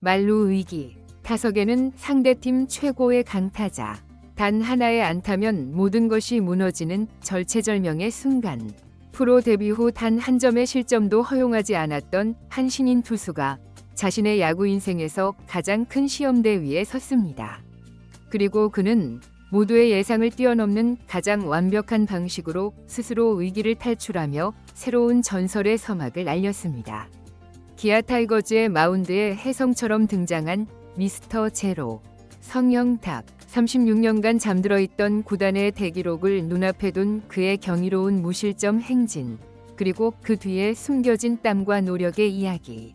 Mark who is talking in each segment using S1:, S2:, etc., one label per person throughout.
S1: 말루 위기. 타석에는 상대팀 최고의 강타자. 단 하나의 안타면 모든 것이 무너지는 절체절명의 순간. 프로 데뷔 후 단 한 점의 실점도 허용하지 않았던 한 신인 투수가 자신의 야구 인생에서 가장 큰 시험대 위에 섰습니다. 그리고 그는 모두의 예상을 뛰어넘는 가장 완벽한 방식으로 스스로 위기를 탈출하며 새로운 전설의 서막을 알렸습니다. 기아 타이거즈의 마운드에 혜성처럼 등장한 미스터 제로. 성영탁. 36년간 잠들어 있던 구단의 대기록을 눈앞에 둔 그의 경이로운 무실점 행진. 그리고 그 뒤에 숨겨진 땀과 노력의 이야기.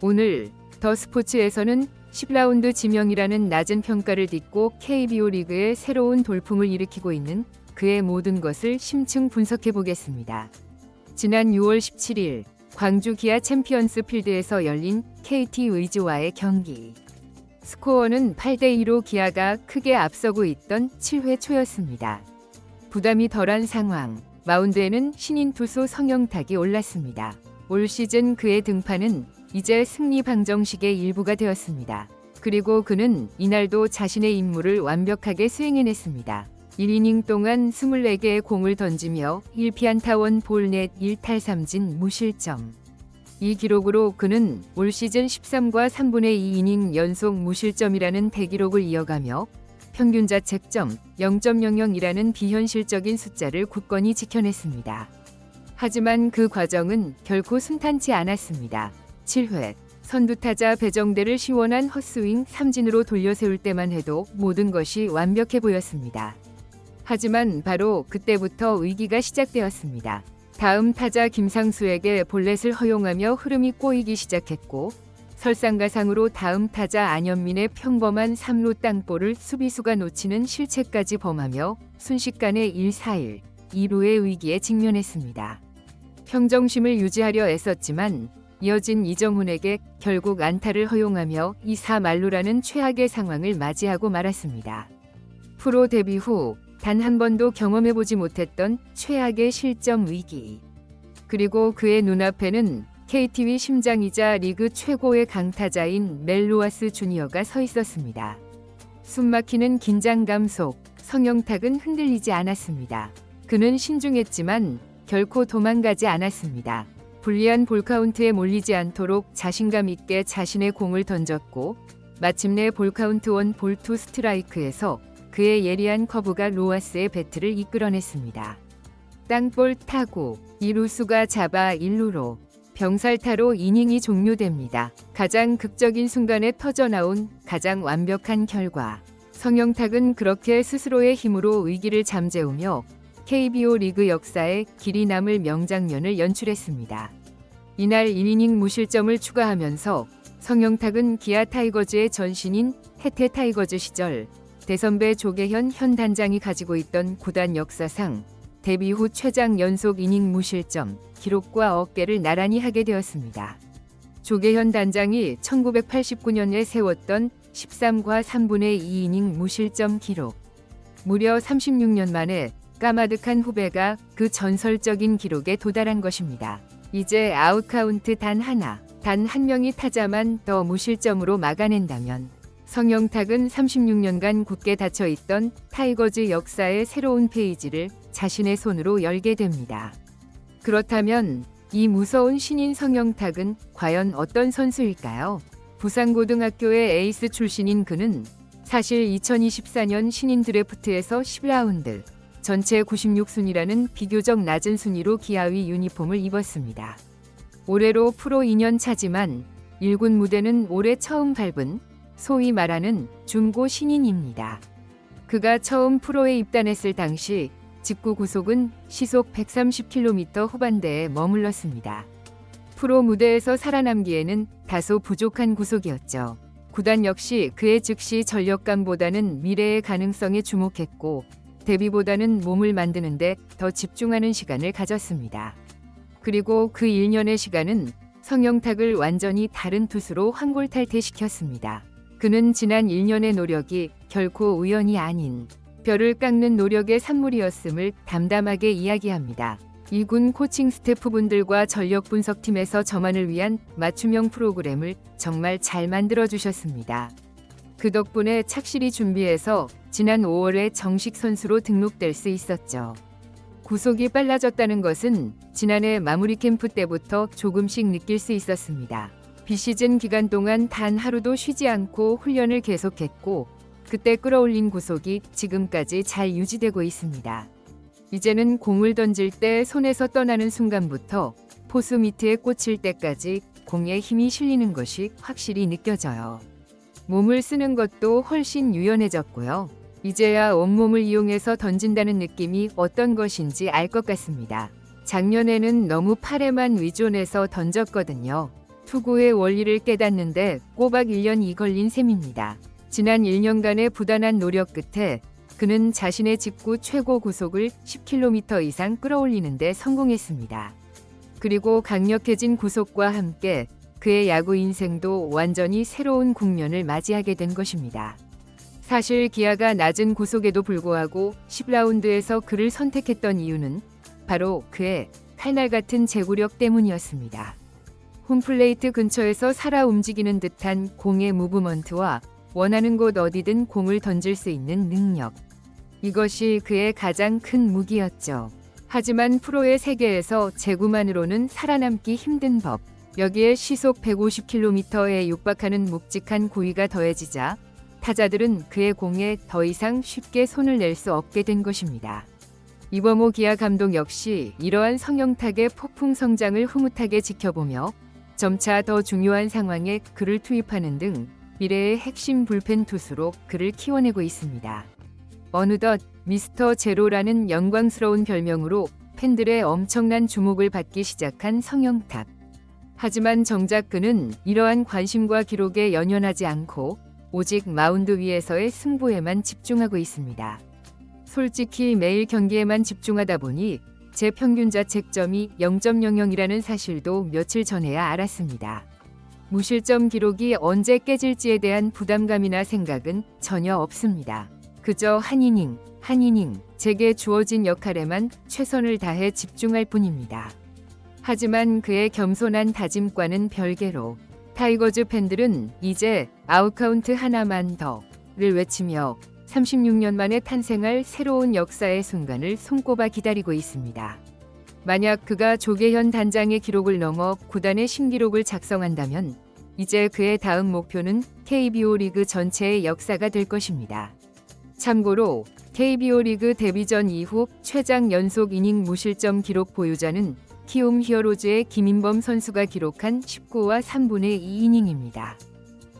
S1: 오늘 더 스포츠에서는 10라운드 지명이라는 낮은 평가를 딛고 KBO 리그의 새로운 돌풍을 일으키고 있는 그의 모든 것을 심층 분석해 보겠습니다. 지난 6월 17일 광주 기아 챔피언스 필드에서 열린 KT 의즈와의 경기. 스코어는 8대2로 기아가 크게 앞서고 있던 7회 초였습니다. 부담이 덜한 상황, 마운드에는 신인 투수 성영탁이 올랐습니다. 올 시즌 그의 등판은 이제 승리 방정식의 일부가 되었습니다. 그리고 그는 이날도 자신의 임무를 완벽하게 수행해냈습니다. 1이닝 동안 24개의 공을 던지며 1피안타 1볼넷 1탈삼진 무실점. 이 기록으로 그는 올 시즌 13과 3분의 2 이닝 연속 무실점이라는 대기록을 이어가며 평균 자책점 0.00이라는 비현실적인 숫자를 굳건히 지켜냈습니다. 하지만 그 과정은 결코 순탄치 않았습니다. 7회 선두타자 배정대를 시원한 헛스윙 삼진으로 돌려세울 때만 해도 모든 것이 완벽해 보였습니다. 하지만 바로 그때부터 위기가 시작되었습니다. 다음 타자 김상수에게 볼넷을 허용하며 흐름이 꼬이기 시작했고, 설상가상으로 다음 타자 안현민의 평범한 3루 땅볼을 수비수가 놓치는 실책까지 범하며 순식간에 1-4-1, 2루의 위기에 직면했습니다. 평정심을 유지하려 애썼지만 이어진 이정훈에게 결국 안타를 허용하며 2-4 만루라는 최악의 상황을 맞이하고 말았습니다. 프로 데뷔 후 단 한 번도 경험해보지 못했던 최악의 실점 위기. 그리고 그의 눈앞에는 KT의 심장이자 리그 최고의 강타자인 멜 로하스 주니어가 서 있었습니다. 숨막히는 긴장감 속 성영탁은 흔들리지 않았습니다. 그는 신중했지만 결코 도망가지 않았습니다. 불리한 볼카운트에 몰리지 않도록 자신감 있게 자신의 공을 던졌고, 마침내 볼카운트 1볼2 스트라이크에서 그의 예리한 커브가 로하스의 배트를 이끌어냈습니다. 땅볼 타구, 2루수가 잡아 1루로, 병살타로 이닝이 종료됩니다. 가장 극적인 순간에 터져나온 가장 완벽한 결과. 성영탁은 그렇게 스스로의 힘으로 위기를 잠재우며 KBO 리그 역사에 길이 남을 명장면을 연출했습니다. 이날 1이닝 무실점을 추가하면서 성영탁은 기아 타이거즈의 전신인 해태 타이거즈 시절 대선배 조계현 현 단장이 가지고 있던 구단 역사상 데뷔 후 최장 연속 이닝 무실점 기록과 어깨를 나란히 하게 되었습니다. 조계현 단장이 1989년에 세웠던 13과 3분의 2 이닝 무실점 기록. 무려 36년 만에 까마득한 후배가 그 전설적인 기록에 도달한 것입니다. 이제 아웃카운트 단 한 명이 타자만 더 무실점으로 막아낸다면 성영탁은 36년간 굳게 닫혀있던 타이거즈 역사의 새로운 페이지를 자신의 손으로 열게 됩니다. 그렇다면 이 무서운 신인 성영탁은 과연 어떤 선수일까요? 부산고등학교의 에이스 출신인 그는 사실 2024년 신인 드래프트에서 10라운드, 전체 96순위라는 비교적 낮은 순위로 기아의 유니폼을 입었습니다. 올해로 프로 2년 차지만 1군 무대는 올해 처음 밟은 소위 말하는 중고 신인입니다. 그가 처음 프로에 입단했을 당시 직구 구속은 시속 130km 후반대에 머물렀습니다. 프로 무대에서 살아남기에는 다소 부족한 구속이었죠. 구단 역시 그의 즉시 전력감보다는 미래의 가능성에 주목했고, 데뷔보다는 몸을 만드는데 더 집중하는 시간을 가졌습니다. 그리고 그 1년의 시간은 성영탁을 완전히 다른 투수로 환골탈퇴시켰습니다. 그는 지난 1년의 노력이 결코 우연이 아닌 별을 깎는 노력의 산물이었음을 담담하게 이야기합니다. 2군 코칭 스태프분들과 전력 분석팀에서 저만을 위한 맞춤형 프로그램을 정말 잘 만들어 주셨습니다. 그 덕분에 착실히 준비해서 지난 5월에 정식 선수로 등록될 수 있었죠. 구속이 빨라졌다는 것은 지난해 마무리 캠프 때부터 조금씩 느낄 수 있었습니다. 비시즌 기간 동안 단 하루도 쉬지 않고 훈련을 계속했고 그때 끌어올린 구속이 지금까지 잘 유지되고 있습니다. 이제는 공을 던질 때 손에서 떠나는 순간부터 포수 미트에 꽂힐 때까지 공에 힘이 실리는 것이 확실히 느껴져요. 몸을 쓰는 것도 훨씬 유연해졌고요. 이제야 온몸을 이용해서 던진다는 느낌이 어떤 것인지 알 것 같습니다. 작년에는 너무 팔에만 의존해서 던졌거든요. 투구의 원리를 깨닫는데 꼬박 1년이 걸린 셈입니다. 지난 1년간의 부단한 노력 끝에 그는 자신의 직구 최고 구속을 10km 이상 끌어올리는 데 성공했습니다. 그리고 강력해진 구속과 함께 그의 야구 인생도 완전히 새로운 국면을 맞이하게 된 것입니다. 사실 기아가 낮은 구속에도 불구하고 10라운드에서 그를 선택했던 이유는 바로 그의 칼날 같은 제구력 때문이었습니다. 홈플레이트 근처에서 살아 움직이는 듯한 공의 무브먼트와 원하는 곳 어디든 공을 던질 수 있는 능력. 이것이 그의 가장 큰 무기였죠. 하지만 프로의 세계에서 제구만으로는 살아남기 힘든 법. 여기에 시속 150km에 육박하는 묵직한 고위가 더해지자 타자들은 그의 공에 더 이상 쉽게 손을 낼 수 없게 된 것입니다. 이범호 기아 감독 역시 이러한 성형탁의 폭풍 성장을 흐뭇하게 지켜보며 점차 더 중요한 상황에 그를 투입하는 등 미래의 핵심 불펜 투수로 그를 키워내고 있습니다. 어느덧 미스터 제로라는 영광스러운 별명으로 팬들의 엄청난 주목을 받기 시작한 성형탁. 하지만 정작 그는 이러한 관심과 기록에 연연하지 않고 오직 마운드 위에서의 승부에만 집중하고 있습니다. 솔직히 매일 경기에만 집중하다 보니 제 평균 자책점이 0.00이라는 사실도 며칠 전에야 알았습니다. 무실점 기록이 언제 깨질지에 대한 부담감이나 생각은 전혀 없습니다. 그저 한 이닝, 제게 주어진 역할에만 최선을 다해 집중할 뿐입니다. 하지만 그의 겸손한 다짐과는 별개로 타이거즈 팬들은 이제 아웃카운트 하나만 더를 외치며 36년 만에 탄생할 새로운 역사의 순간을 손꼽아 기다리고 있습니다. 만약 그가 조계현 단장의 기록을 넘어 구단의 신기록을 작성한다면 이제 그의 다음 목표는 KBO 리그 전체의 역사가 될 것입니다. 참고로 KBO 리그 데뷔전 이후 최장 연속 이닝 무실점 기록 보유자는 키움 히어로즈의 김인범 선수가 기록한 19와 3분의 2 이닝입니다.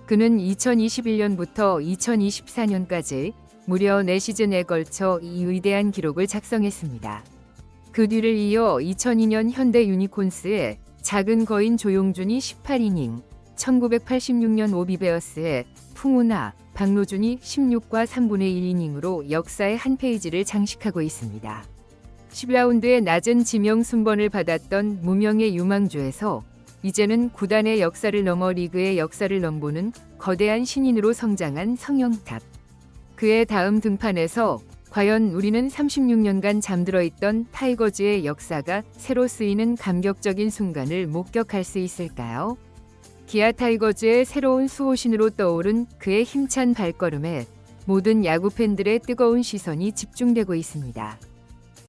S1: 그는 2021년부터 2024년까지 무려 4시즌에 걸쳐 이 위대한 기록을 작성했습니다. 그 뒤를 이어 2002년 현대 유니콘스의 작은 거인 조용준이 18이닝, 1986년 오비베어스의 풍우나 박노준이 16과 3분의 1이닝으로 역사의 한 페이지를 장식하고 있습니다. 10라운드의 낮은 지명 순번을 받았던 무명의 유망주에서 이제는 구단의 역사를 넘어 리그의 역사를 넘보는 거대한 신인으로 성장한 성형탑. 그의 다음 등판에서 과연 우리는 36년간 잠들어 있던 타이거즈의 역사가 새로 쓰이는 감격적인 순간을 목격할 수 있을까요? 기아 타이거즈의 새로운 수호신으로 떠오른 그의 힘찬 발걸음에 모든 야구 팬들의 뜨거운 시선이 집중되고 있습니다.